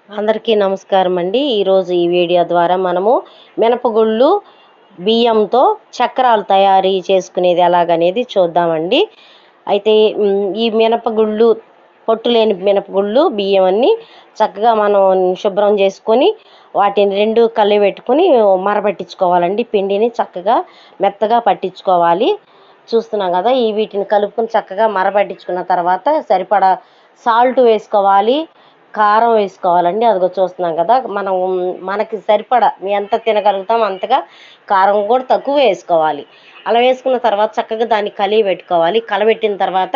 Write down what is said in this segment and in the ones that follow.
అందరికీ నమస్కారం అండి. ఈరోజు ఈ వీడియో ద్వారా మనము మినపగుళ్ళు బియ్యంతో చక్రాలు తయారీ చేసుకునేది ఎలాగనేది చూద్దామండి. అయితే ఈ మినపగుళ్ళు పొట్టు లేని మినపగుళ్ళు బియ్యం అన్నీ చక్కగా మనం శుభ్రం చేసుకొని వాటిని రెండు కలిపెట్టుకొని మరపట్టించుకోవాలండి. పిండిని చక్కగా మెత్తగా పట్టించుకోవాలి. చూస్తున్నాం కదా, ఈ వీటిని కలుపుకొని చక్కగా మరపట్టించుకున్న తర్వాత సరిపడా సాల్ట్ వేసుకోవాలి, కారం వేసుకోవాలండి. అదిగో చూస్తున్నాం కదా, మనకి సరిపడా ఎంత తినగలుగుతాం అంతగా కారం కూడా తక్కువ వేసుకోవాలి. అలా వేసుకున్న తర్వాత చక్కగా దాన్ని పెట్టుకోవాలి. కలబెట్టిన తర్వాత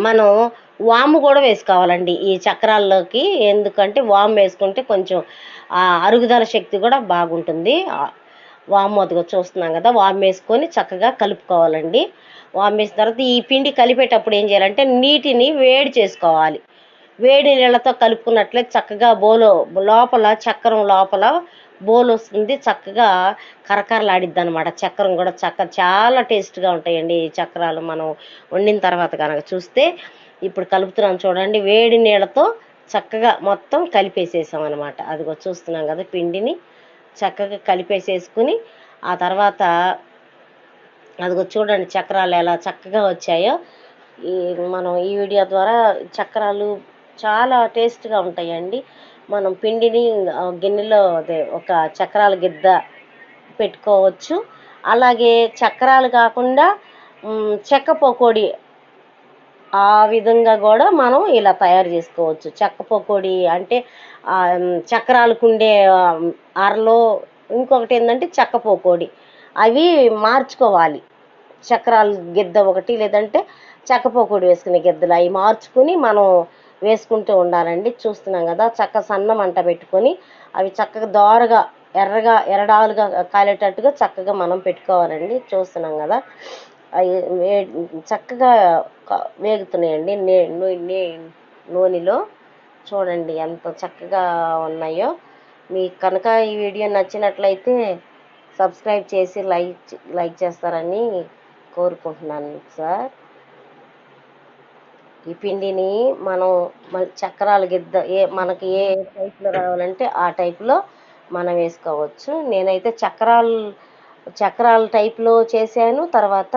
మనం వాము కూడా వేసుకోవాలండి ఈ చక్రాల్లోకి. ఎందుకంటే వాము వేసుకుంటే కొంచెం అరుగుదల శక్తి కూడా బాగుంటుంది. వాము అదిగో చూస్తున్నాం కదా, వాము వేసుకొని చక్కగా కలుపుకోవాలండి. వాము వేసిన తర్వాత ఈ పిండి కలిపేటప్పుడు ఏం చేయాలంటే నీటిని వేడి చేసుకోవాలి. వేడి నీళ్ళతో కలుపుకున్నట్లయితే చక్కగా లోపల చక్రం లోపల బోలు వస్తుంది, చక్కగా కరకరలాడిద్ది అనమాట. చక్రం కూడా చాలా టేస్ట్గా ఉంటాయండి ఈ చక్రాలు మనం వండిన తర్వాత కనుక చూస్తే. ఇప్పుడు కలుపుతున్నాం చూడండి, వేడి నీళ్ళతో చక్కగా మొత్తం కలిపేసేసాం అనమాట. అదిగో చూస్తున్నాం కదా, పిండిని చక్కగా కలిపేసేసుకుని ఆ తర్వాత అదిగో చూడండి చక్రాలు ఎలా చక్కగా వచ్చాయో. మనం ఈ వీడియో ద్వారా చక్రాలు చాలా టేస్ట్గా ఉంటాయండి. మనం పిండిని గిన్నెలో ఒక చక్రాల గిద్ద పెట్టుకోవచ్చు. అలాగే చక్రాలు కాకుండా చెక్క పకోడీ ఆ విధంగా కూడా మనం ఇలా తయారు చేసుకోవచ్చు. చెక్క పకోడీ అంటే చక్రాలకు ఉండే అరలో ఇంకొకటి ఏంటంటే చెక్క పకోడీ, అవి మార్చుకోవాలి. చక్రాల గిద్ద ఒకటి, లేదంటే చెక్క పకోడీ వేసుకునే గిద్దలు అవి మార్చుకుని మనం వేసుకుంటూ ఉండాలండి. చూస్తున్నాం కదా, సన్న మంట పెట్టుకొని అవి చక్కగా దోరగా ఎరడాలుగా కాలేటట్టుగా చక్కగా మనం పెట్టుకోవాలండి. చూస్తున్నాం కదా, అవి చక్కగా వేగుతున్నాయండి నూనెలో. చూడండి ఎంత చక్కగా ఉన్నాయో. మీకు కనుక ఈ వీడియో నచ్చినట్లయితే సబ్స్క్రైబ్ చేసి లైక్ చేస్తారని కోరుకుంటున్నాను సార్. ఈ పిండిని మనం చక్రాల గిద్ద మనకి ఏ టైప్లో రావాలంటే ఆ టైప్లో మనం వేసుకోవచ్చు. నేనైతే చక్రాల టైప్లో చేశాను. తర్వాత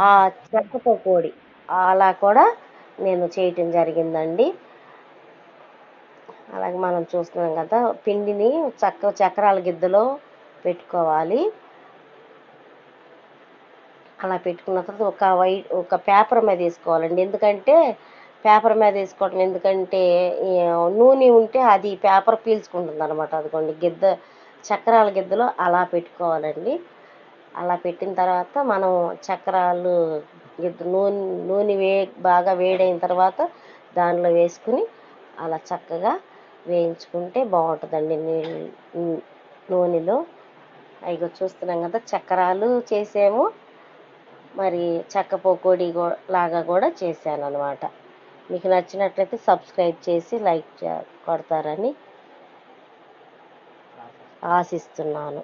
ఆ చెక్క పకోడీ అలా కూడా నేను చేయటం జరిగిందండి. అలాగే మనం చూస్తున్నాం కదా, పిండిని చక్రాల గిద్దలో పెట్టుకోవాలి. అలా పెట్టుకున్న తర్వాత ఒక పేపర్ మీద వేసుకోవాలండి. ఎందుకంటే పేపర్ మీద వేసుకోవటం ఎందుకంటే నూనె ఉంటే అది పేపర్ పీల్చుకుంటుంది అనమాట. అదిగోండి చక్రాల గిద్దలో అలా పెట్టుకోవాలండి. అలా పెట్టిన తర్వాత మనం చక్రాలు నూనె బాగా వేడైన తర్వాత దానిలో వేసుకుని అలా చక్కగా వేయించుకుంటే బాగుంటుందండి నూనెలో. అవి చూస్తున్నాం కదా, చక్రాలు చేసాము, మరి చెక్క పకోడీ లాగా కూడా చేశాను అనమాట. మీకు నచ్చినట్లయితే సబ్స్క్రైబ్ చేసి లైక్ కొడతారని ఆశిస్తున్నాను.